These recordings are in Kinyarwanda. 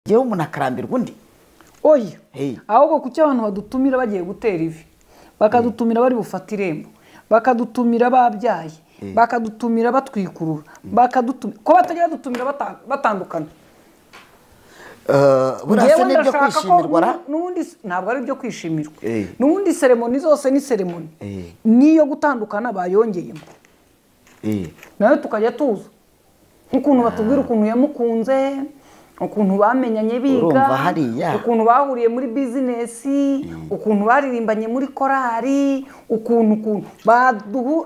Jewe umuntu akarambirwa undi oya ahubwo kuki abantu badutumira bagiye gutera ivi bakadutumira bari bufata irembo bakadutumira babyaye bakadutumira batwikurura bakadutumira ko batajya badutumira batandukana burasa n'ibyo kwishimirwa n'ubundi ntabwo ari ibyo kwishimirwa n'ubundi seremoni zose ni seremoni niyo gutandukana bayongeyemo nawe tukajya tuza nk'ukuntu batubwira ukuntu yamukunze ukuntu bamenyanye biga ukuntu bahuriye muri bizinesi ukuntu baririmbanye muri korari ukuntu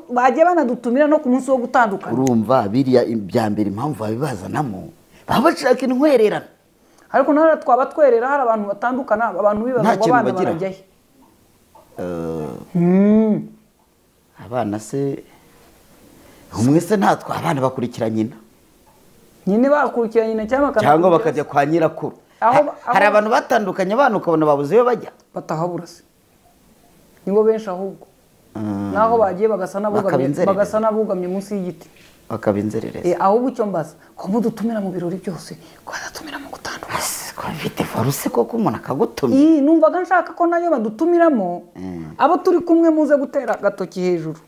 bajya banadutumira no ku munsi wo gutandukana urumva biriya bya mbere impamvu babibazanamo baba bashaka intwererano ariko naho twaba twerera hari abantu batandukana abantu bibaza ngo abana barajyahe abana se umwe se ntatwa abana bakurikira nyina nyine bakurikira nyina cyangwa bakajya kwa nyirakuru hari abantu batandukanye abana ukabona babuze iyo bajya batahabura se nibo benshi ahubwo naho bagiye bagasa n'abugamye munsi y'igiti bakabinzerereza ahubwo icyo mbaza ko mudutumira mu birori byose ko badatumira mu gutandukana ko bifite faruse koko umuntu akagutumira numvaga nshaka ko nayo badutumiramo abo turi kumwe muze gutera agatoki hejuru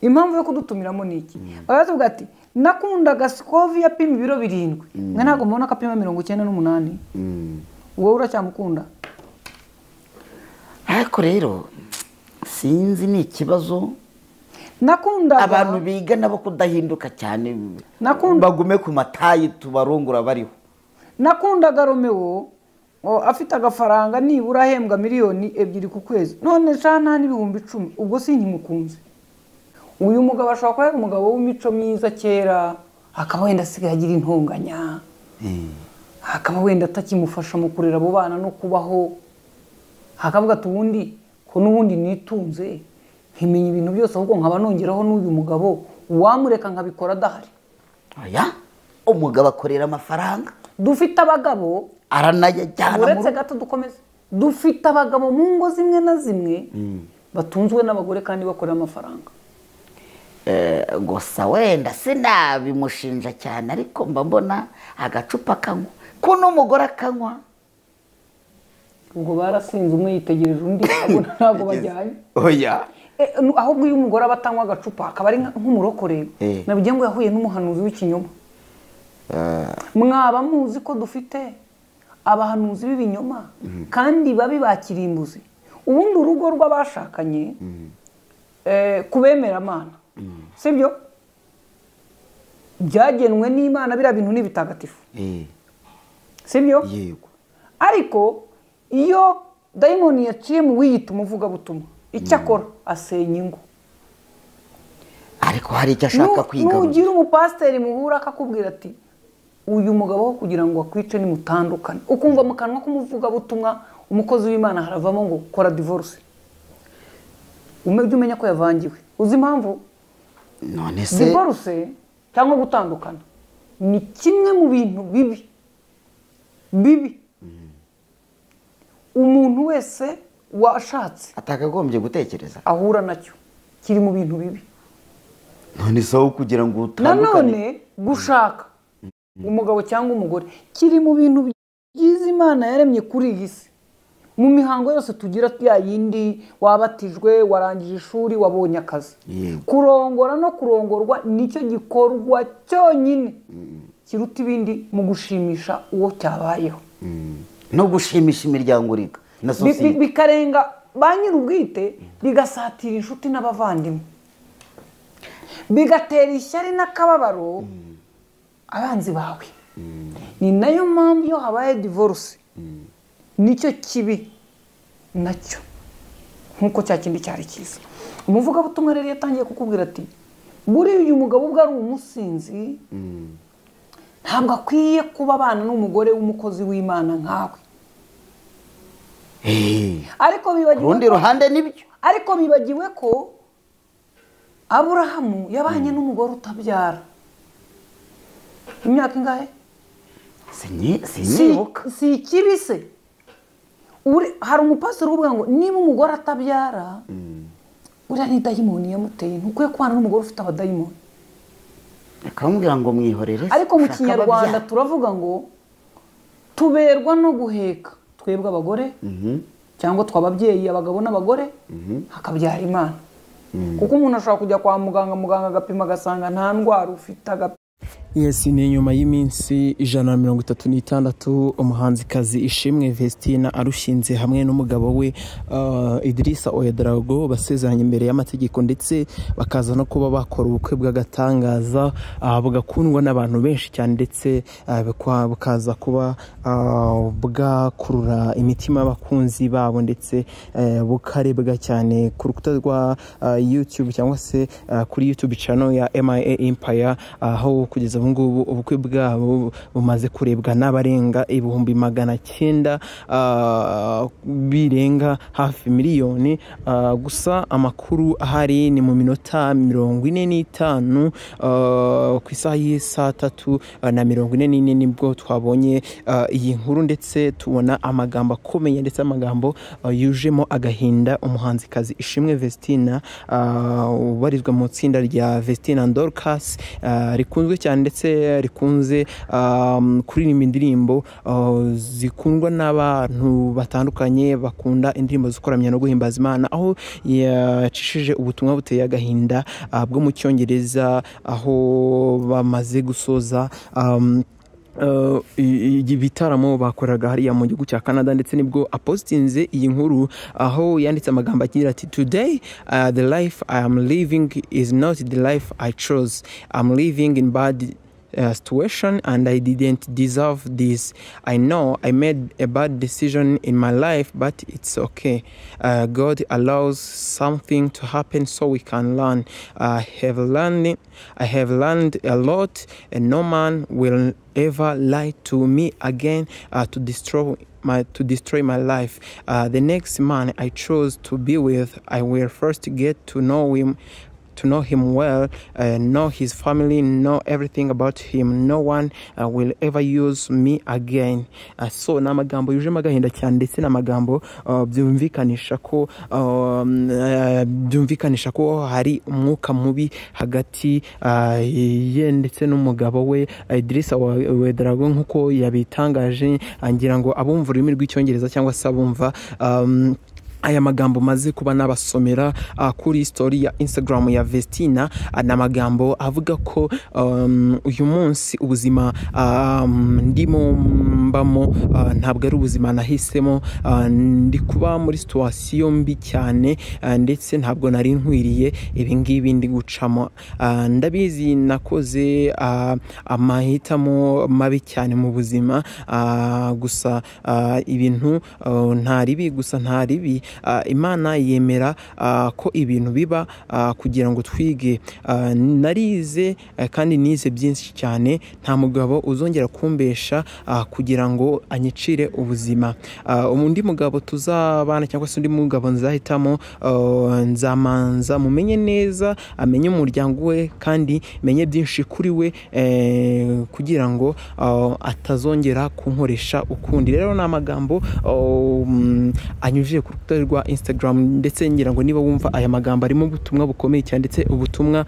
impamvu yo kudutumiramo ni iki baravuga ati nakundaga Scovia apima ibiro 7 mwe ntabwo mubona ko apima 98 wowe uracyamukunda ariko rero sinzi ni ikibazo nakundaga abantu biga nabo kudahinduka cyane bagume ku matayi tubarungura bariho nakundaga Romeo afite agafaranga nibura ahembwa miliyoni 2 ku kwezi none cana n'ibihumbi 10 ubwo sinkimukunze uyu mugabo ashobora kuba ari umugabo w'imico myiza kera akaba wenda asigaye agira intonganya akaba wenda atakimufasha mu kurera abo bana no kubaho akavuga ati ubundi ko n'ubundi nitunze nkimenya ibintu byose ahubwo nkaba nongeraho n'uyu mugabo wamureka nkabikora adahari oya umugabo akorera amafaranga dufite abagabo aranayajyana uretse gato dukomeze dufite abagabo mu ngo zimwe na zimwe batunzwe n'abagore kandi bakorera amafaranga gusa wenda sinabimushinja cyane ariko mba mbona agacupa kanywa ko n'umugore akanywa ubwo barasinze umwe yitegereje undi abona ntabwo bajyanye oya ahubwo iyo umugore aba atanywa agacupa akaba ari nk'umurokore nabigiye ngo yahuye n'umuhanuzi w'ikinyoma mwaba muzi ko dufite abahanuzi b'ibinyoma kandi babi bakirimbuzi ubundi urugo rw'abashakanye kubemera Imana sibyo byagenwe n'Imana bira bintu n'ibitagatifu sibyo yego ariko iyo daimoni yaciye mu wiyita umuvuga butumwa icyakora asenya ingo ariko hari icyo ashaka kwiga nugira umupasiteri muhura akakubwira ati uyu mugabo wo kugira ngo akwice ni mutandukane ukumva mu kanwa k'umuvuga butumwa umukozi w'Imana haravamo ngo kora divorce umenya ko yavangiwe uzi impamvu none se divorce cyangwa gutandukana ni kimwe mu bintu bibi umuntu wese washatse atakagombye gutekereza ahura nacyo kiri mu bintu bibi none so kugira ngo utandukane nanone gushaka umugabo cyangwa umugore kiri mu bintu byiza Imana yaremye kuri iyi si mu mihango yose tugira ya yindi wabatijwe warangije ishuri wabonye akazi kurongora no kurongorwa nicyo gikorwa cyonyine kiruta ibindi mu gushimisha uwo cyabayeho no gushimisha imiryango riga na sosiyete bikarenga ba nyir'ubwite bigasatira inshuti n'abavandimwe bigatera ishyari n'akababaro abanzi bawe ni nayo mpamvu iyo habaye divorce nicyo kibi nacyo nkuko cya kindi cyari cyiza umuvugabutumwa rero yatangiye kukubwira ati buriya uyu mugabo ubwo ari umusinzi ntabwo akwiye kuba abana n'umugore w'umukozi w'Imana nkawe ariko urundi ruhande nibyo ariko bibagiwe ko Aburahamu yabanye n'umugore utabyara imyaka ingahe si ikibi se hari umupasiteri uvuga ngo niba umugore atabyara uriya ni dayimoni yamuteye ntukwiye kubana n'umugore ufite abadayimoni akamubwira ngo mwihorere ariko mu Kinyarwanda turavuga ngo tuberwa no guheka twebwe abagore cyangwa twababyeyi abagabo n'abagore hakabyara Imana kuko umuntu ashobora kujya kwa muganga agapima agasanga nta ndwara ufite Yes, ni nyuma y'iminsi 136 umuhanzikazi Ishimwe Vestina arushinze hamwe n'umugabo we Idrissa Ouedraogo basezeranye imbere y'amategeko ndetse bakaza no kuba bakora ubukwe bw'agatangaza bugakundwa n'abantu benshi cyane ndetse bukaza kuba bwakurura imitima y'abakunzi babo ndetse bukarebwa cyane ku rukuta rwa YouTube cyangwa se kuri YouTube channel ya MIA Empire aho kugeza ubungubu ubukwe bwabo bumaze kurebwa n'abarenga 900,000 birenga hafi miliyoni gusa amakuru ahari ni mu minota 45 ku isaha y'isa 3:44 nibwo twabonye iyi nkuru ndetse tubona amagambo akomeye ndetse amagambo yujemo agahinda umuhanzikazi Ishimwe Vestina ubarizwa mu tsinda rya Vestina Dorcas rikunzwe cyane ndetse rikunze kuririmba indirimbo zikundwa n'abantu batandukanye bakunda indirimbo zikoramya no guhimbaza Imana aho yacishije ubutumwa buteye agahinda bwo mu Cyongereza aho bamaze gusoza ibitaramo bakoraga hariya mu gihugu cya Canada ndetse nibwo apostinze iyi nkuru aho yanditse amagambo agira ati today the life I am living is not the life I chose. I'm living in bad situation and I didn't deserve this. I know I made a bad decision in my life, but it's okay. God allows something to happen so we can learn. I have learned a lot, and no man will ever lie to me again to destroy my life. The next man I chose to be with, I will first get to know him well, know his family, know everything about him. No one will ever use me again. So n'amagambo yuje magahinda cyane ndetse n'amagambo byumvikanisha ko hari umwuka mubi hagati ye ndetse n'umugabo we Idrissa Ouedraogo nkuko yabitangaje angira ngo abumva ururimi rw'icyongereza cyangwa se abumva aya magambo maze kuba nabasomera kuri story ya Instagram ya Vestina n'amagambo avuga ko uyu munsi ubuzima ndimo mbamo ntabwo ari ubuzima nahisemo, ndi kuba muri situation mbi cyane ndetse ntabwo nari nkwiriye ibi ngibi ndi gucamo. Ndabizi nakoze amahitamo mabi cyane mu buzima gusa ibintu ntaribi Imana yemera ko ibintu biba kugira ngo twige. Narize kandi nize byinshi cyane, nta mugabo uzongera kumbesha kugira ngo anyicire ubuzima. Undi mugabo tuzabana cyangwa se undi mugabo nzahitamo nzamanza mumenye neza, amenye umuryango we kandi menye byinshi kuri we kugira ngo atazongera kunkoresha ukundi. Rero n'amagambo anyujije ku rukuta rwa Instagram ndetse ngira ngo niba wumva aya magambo arimo ubutumwa bukomeye cyane ndetse ubutumwa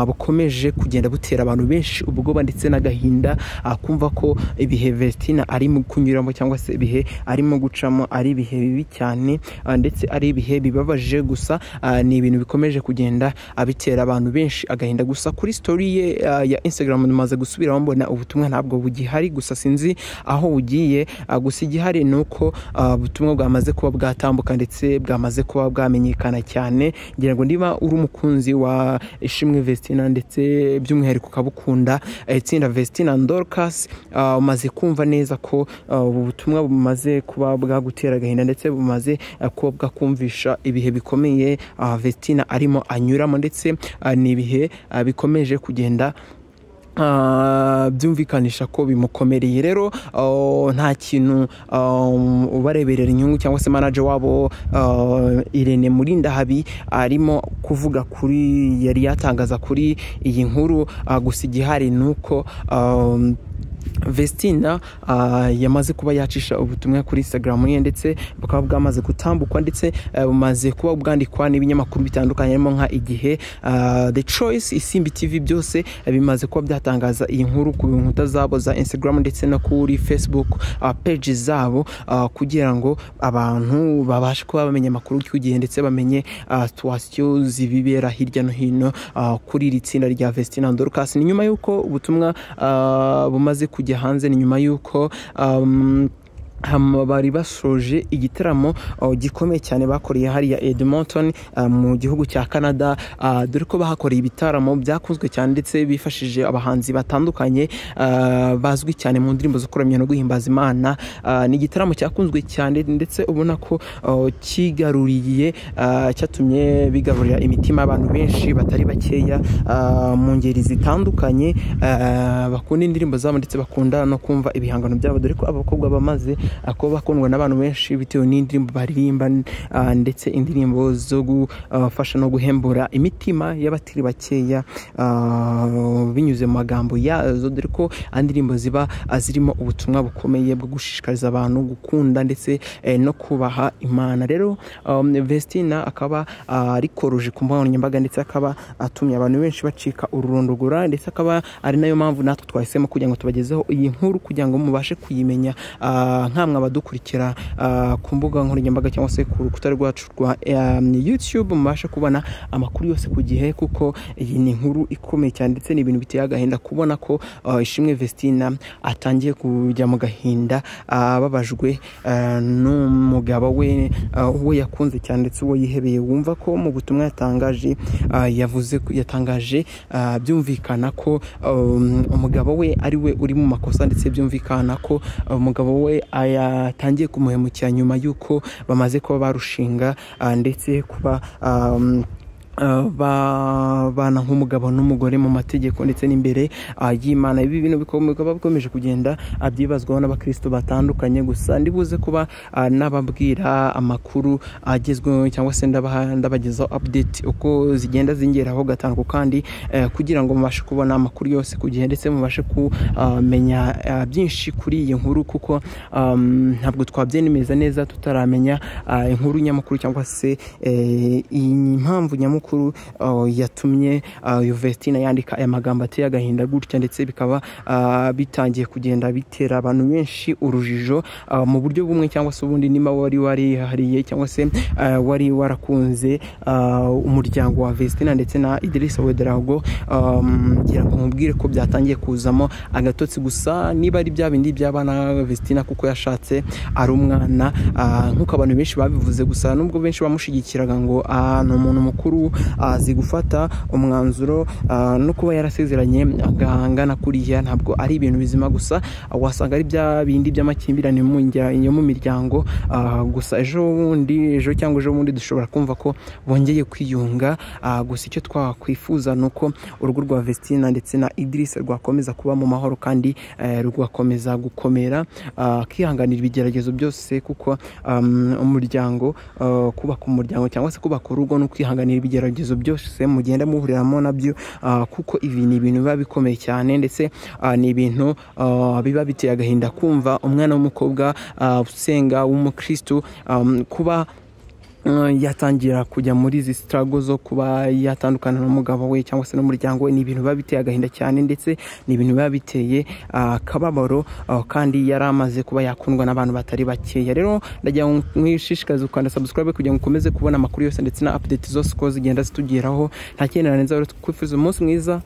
bukomeje kugenda butera abantu benshi ubwoba ndetse n'agahinda kumva ko ibihe Vestina arimo kunyuramo cyangwa se ibihe arimo gucamo ari ibihe bibi cyane ndetse ari ibihe bibabaje. Gusa ni ibintu bikomeje kugenda abitera abantu benshi agahinda. Gusa kuri story ye ya Instagram maze gusubira mbona ubutumwa ntabwo bugihari, gusa sinzi aho bugiye. Gusa igihari nuko ubutumwa bwamaze kuba bwatambuka ndetse bwamaze kuba bwamenyekana cyane. Ngira ngo niba uri umukunzi wa Ishimwe Vestina ndetse by'umwihariko ukabukunda itsinda Vestina Dorcas, umaze kumva neza ko ubutumwa bumaze kuba bwagutera agahinda ndetse bumaze kuba bwakumvisha ibihe bikomeye Vestina arimo anyuramo ndetse ni ibihe bikomeje kugenda byumvikanisha ko bimukomereye. Rero nta kintu ubareberera inyungu cyangwa se manager wabo Irene Murindahabi arimo kuvuga kuri yari yatangaza kuri iyi nkuru. Gusa igihari nuko Vestina yamaze kuba yacisha ubutumwa kuri Instagram ye, ndetse bukaba bwamaze gutambukwa, ndetse bumaze kuba bwandikwa n'ibinyamakuru bitandukanye harimo nka Igihe, The Choice, Isimbi TV, byose bimaze kuba byatangaza iyi nkuru ku nkuta zabo za Instagram ndetse no kuri Facebook page zabo, kugira ngo abantu babashe kuba bamenya amakuru y'Igihe ndetse bamenye situation zibibera hirya no hino kuri iri tsinda rya Vestina Dorcas. Ni nyuma yuko ubutumwa bumaze kujya hanze, ni nyuma yuko bari basoje igitaramo gikomeye cyane bakoreye hariya Edmonton mu gihugu cya Canada, dore ko bahakoreye ibitaramo byakunzwe cyane ndetse bifashije abahanzi batandukanye bazwi cyane mu ndirimbo zo kuramya no guhimbaza Imana. Ni igitaramo cyakunzwe cyane ndetse ubona ko kigaruriye cyatumye bigarurira imitima abantu benshi batari bakeya mu ngeri zitandukanye, bakunda indirimbo zabo ndetse bakunda no kumva ibihangano byabo, dore ko abakobwa bamaze ko bakundwa n'abantu benshi bitewe n'indirimbo baririmba ndetse indirimbo zo gufasha no guhembura imitima y'abatiri bakeya binyuze mu magambo yazo, dore ko indirimbo ziba zirimo ubutumwa bukomeye bwo gushishikariza abantu gukunda ndetse no kubaha Imana. Rero Vestina akaba arikoroje ku mbuga nkoranyambaga ndetse akaba atumye abantu benshi bacika ururondogora, ndetse akaba ari nayo mpamvu natwe twahisemo kugira ngo tubagezeho iyi nkuru kugira ngo mubashe kuyimenya nkamwe abadukurikira ku mbuga nkoranyambaga cyangwa se ku rukuta rwacu rwa YouTube, mubashe kubona amakuru yose ku gihe, kuko iyi ni inkuru ikomeye cyane ndetse ni ibintu biteye agahinda kubona ko Ishimwe Vestina atangiye kujya mu gahinda babajwe n'umugabo we uwo yakunze cyane ndetse uwo yihebeye. Wumva ko mu butumwa yatangaje yatangaje byumvikana ko umugabo we ari we uri mu makosa, ndetse byumvikana ko umugabo we yatangiye kumuhemukira nyuma yuko bamaze kuba barushinga ndetse kuba babana nk'umugabo n'umugore mu mategeko ndetse n'imbere y'Imana. Ibi bintu bikaba bikomeje kugenda abyibazwaho n'abakristo batandukanye, gusa ndibuze kuba nababwira amakuru agezweho cyangwa se ndabagezaho update uko zigenda zingeraho gatanu kandi kugira ngo mubashe kubona amakuru yose ku gihe ndetse mubashe kumenya byinshi kuri iyi nkuru, kuko ntabwo twabyenemeza neza tutaramenya inkuru nyamakuru cyangwa se impamvu nyamakuru yatumye Vestina yandika aya magambo ateye agahinda gutya, ndetse bikaba bitangiye kugenda bitera abantu benshi urujijo mu buryo bumwe cyangwa se ubundi, niba wari warihariye cyangwa se wari warakunze umuryango wa Vestina ndetse na Idrissa Ouedraogo, ngira ngo mubwire ko byatangiye kuzamo agatotsi. Gusa niba ari bya bindi by'abana Vestina kuko yashatse ari umwana nk'uko abantu benshi babivuze, gusa nubwo benshi bamushigikiraga ngo ni umuntu mukuru azi gufata umwanzuro no kuba yarasezeranye agahangana kuriya, ntabwo ari ibintu bizima. Gusa wasanga ari bya bindi by'amakimbirane mu miryango, gusa ejo cyangwa ejo bundi dushobora kumva ko bongeye kwiyunga. Gusa icyo twakwifuza ni uko urugo rwa Vestina ndetse na Idrissa rwakomeza kuba mu mahoro kandi rwakomeza gukomera, kihanganira ibigeragezo byose, kuko umuryango kubaka umuryango cyangwa se kubaka urugo no kwihanganira ibigeragezo byose mugenda muhuriramo nabyo, kuko ibi ni ibintu biba bikomeye cyane ndetse ni ibintu biba biteye agahinda kumva umwana w'umukobwa usenga w'umukristo kuba yatangira kujya muri izi struggle zo kuba yatandukana n'umugabo we cyangwa se n'umuryango we. Ni ibintu biba biteye agahinda cyane ndetse ni ibintu biba biteye akababaro, kandi yari amaze kuba yakundwa n'abantu batari bakeya. Rero ndagira ngo mwishishikaze ukanda subscribe kugira ngo ukomeze kubona amakuru yose ndetse na update zose ko zigenda zitugeraho. Nta kintu narenza, kwifuza umunsi mwiza.